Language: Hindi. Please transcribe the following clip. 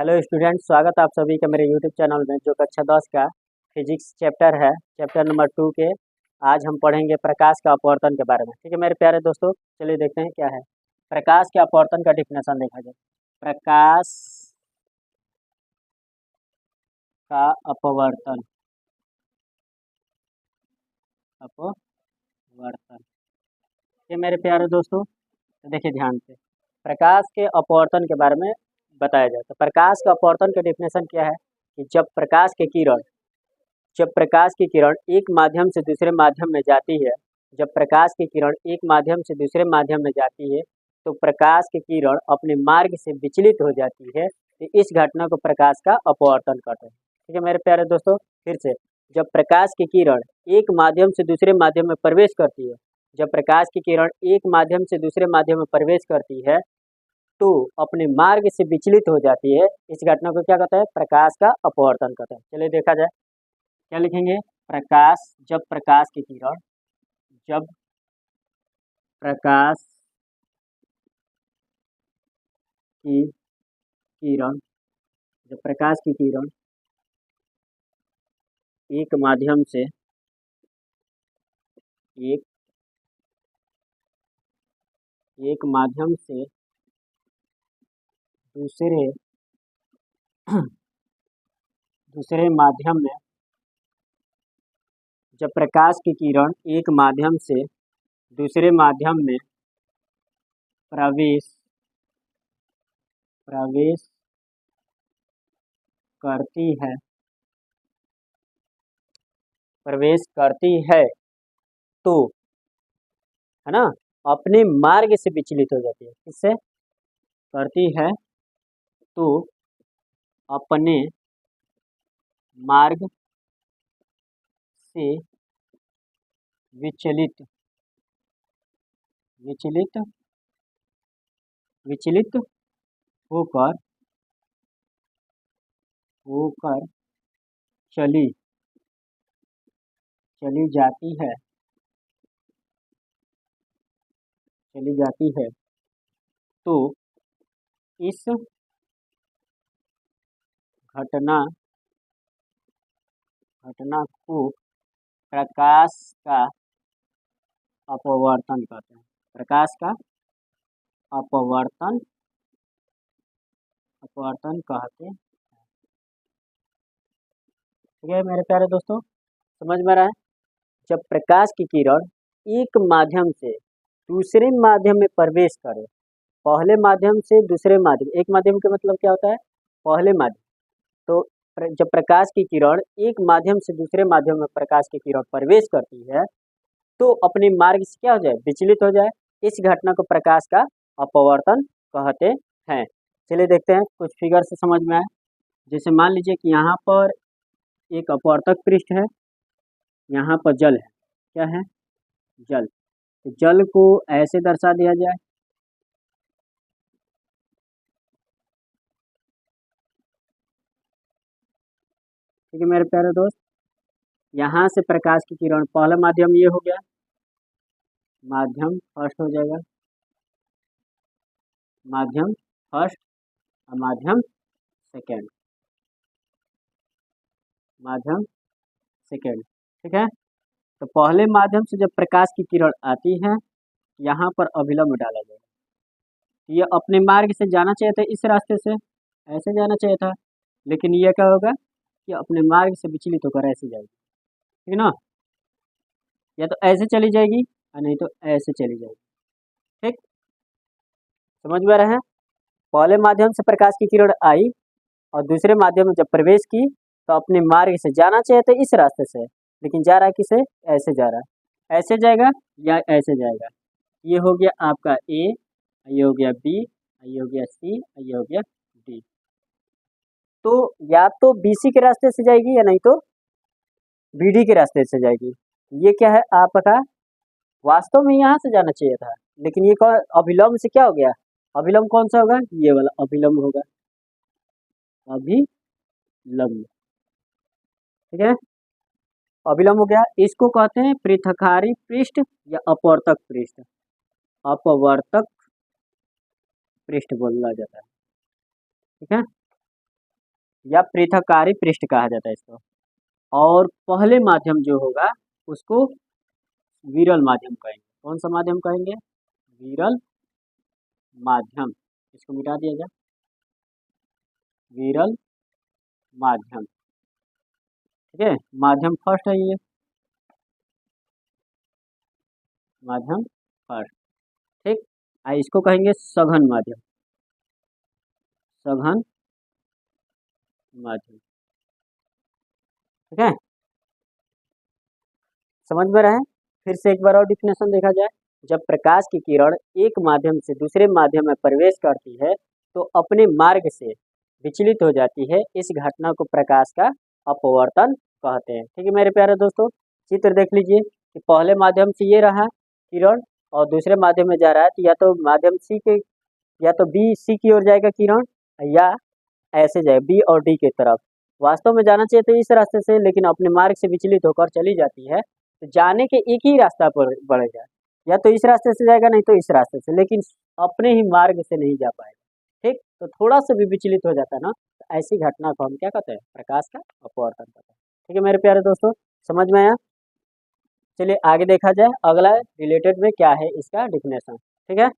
हेलो स्टूडेंट, स्वागत है आप सभी का मेरे यूट्यूब चैनल में जो कक्षा 10 का फिजिक्स चैप्टर है, चैप्टर नंबर 2 के। आज हम पढ़ेंगे प्रकाश का अपवर्तन के बारे में। ठीक है मेरे प्यारे दोस्तों, चलिए देखते हैं क्या है प्रकाश के अपवर्तन का डिफिनेशन। देखा जाए प्रकाश का अपवर्तन। ये मेरे प्यारे दोस्तों, तो देखिए ध्यान से प्रकाश के अपवर्तन के बारे में बताया जाए तो प्रकाश का अपवर्तन का डिफिनेशन क्या है कि जब प्रकाश की किरण एक माध्यम से दूसरे माध्यम में जाती है, जब प्रकाश की किरण एक माध्यम से दूसरे माध्यम में जाती है तो प्रकाश की किरण अपने मार्ग से विचलित हो जाती है। तो इस घटना को प्रकाश का अपवर्तन कहते हैं। ठीक है मेरे प्यारे दोस्तों, फिर से जब प्रकाश की किरण एक माध्यम से दूसरे माध्यम में प्रवेश करती है, जब प्रकाश की किरण एक माध्यम से दूसरे माध्यम में प्रवेश करती है तो अपने मार्ग से विचलित हो जाती है। इस घटना को क्या कहते हैं? प्रकाश का अपवर्तन कहते हैं। चलिए देखा जाए क्या लिखेंगे। जब प्रकाश की किरण जब प्रकाश की किरण एक माध्यम से एक एक माध्यम से दूसरे दूसरे माध्यम में जब प्रकाश की किरण एक माध्यम से दूसरे माध्यम में प्रवेश करती है तो, है ना, अपने मार्ग से विचलित हो जाती है। किससे करती है? तो अपने मार्ग से विचलित होकर चली जाती है तो इस घटना को प्रकाश का अपवर्तन कहते हैं। प्रकाश का अपवर्तन कहते हैं। ठीक है मेरे प्यारे दोस्तों, समझ में रहा है? जब प्रकाश की किरण एक माध्यम से दूसरे माध्यम में प्रवेश करे, पहले माध्यम से दूसरे माध्यम, एक माध्यम का मतलब क्या होता है? पहले माध्यम। तो जब प्रकाश की किरण एक माध्यम से दूसरे माध्यम में प्रकाश की किरण प्रवेश करती है तो अपने मार्ग से क्या हो जाए? विचलित हो जाए। इस घटना को प्रकाश का अपवर्तन कहते हैं। चलिए देखते हैं कुछ फिगर से समझ में आए। जैसे मान लीजिए कि यहाँ पर एक अपवर्तक पृष्ठ है, यहाँ पर जल है। क्या है? जल। तो जल को ऐसे दर्शा दिया जाए, ठीक है मेरे प्यारे दोस्त। यहाँ से प्रकाश की किरण, पहला माध्यम ये हो गया, माध्यम फर्स्ट हो जाएगा, माध्यम फर्स्ट और माध्यम सेकेंड, ठीक है। तो पहले माध्यम से जब प्रकाश की किरण आती है, यहाँ पर अभिलंब डाला जाएगा। ये अपने मार्ग से जाना चाहिए था, इस रास्ते से ऐसे जाना चाहिए था, लेकिन ये क्या होगा कि अपने मार्ग से विचलित होकर ऐसे जाएगी। ठीक है ना? या तो ऐसे चली जाएगी और नहीं तो ऐसे चली जाएगी। ठीक, समझ में रहे हैं? पहले माध्यम से प्रकाश की किरण आई और दूसरे माध्यम में जब प्रवेश की तो अपने मार्ग से जाना चाहिए था इस रास्ते से, लेकिन जा रहा है किसे? ऐसे जा रहा है। ऐसे जाएगा या ऐसे जाएगा? ये हो गया आपका ए, ये हो गया बी, ये हो गया सी, ये हो गया डी। तो या तो बीसी के रास्ते से जाएगी या नहीं तो बीडी के रास्ते से जाएगी। ये क्या है आपका? वास्तव में यहाँ से जाना चाहिए था, लेकिन ये कौन अभिलंब से क्या हो गया? अभिलंब कौन सा होगा? ये वाला अभिलंब होगा, अभिलंब। ठीक है, अभिलंब हो गया। इसको कहते हैं पृथकारी पृष्ठ या अपवर्तक पृष्ठ। अपवर्तक पृष्ठ बोला जाता है। ठीक है, या पृथककारी पृष्ठ कहा जाता है इसको। और पहले माध्यम जो होगा उसको विरल माध्यम कहेंगे। कौन सा माध्यम कहेंगे? विरल माध्यम। इसको मिटा दिया जाए, विरल माध्यम। ठीक है, माध्यम फर्स्ट है ये, माध्यम फर्स्ट। ठीक, इसको कहेंगे सघन माध्यम, सघन माध्यम। ठीक है, समझ में रहे? फिर से एक बार और डिफिनेशन देखा जाए। जब प्रकाश की किरण एक माध्यम से दूसरे माध्यम में प्रवेश करती है तो अपने मार्ग से विचलित हो जाती है। इस घटना को प्रकाश का अपवर्तन कहते हैं। ठीक है मेरे प्यारे दोस्तों, चित्र देख लीजिए कि पहले माध्यम से ये रहा किरण और दूसरे माध्यम में जा रहा है, तो या तो माध्यम सी के, या तो बी सी की ओर जाएगा किरण, या ऐसे जाए बी और डी की तरफ। वास्तव में जाना चाहिए तो इस रास्ते से, लेकिन अपने मार्ग से विचलित होकर चली जाती है। तो जाने के एक ही रास्ता पर बढ़ेगा, या तो इस रास्ते से जाएगा नहीं तो इस रास्ते से, लेकिन अपने ही मार्ग से नहीं जा पाएगा। ठीक, तो थोड़ा सा भी विचलित हो जाता है ना, तो ऐसी घटना को हम क्या कहते हैं? प्रकाश का अपवर्तन कहते हैं। ठीक है मेरे प्यारे दोस्तों, समझ में आया? चलिए आगे देखा जाए, अगला रिलेटेड में क्या है इसका डिफिनेशन। ठीक है।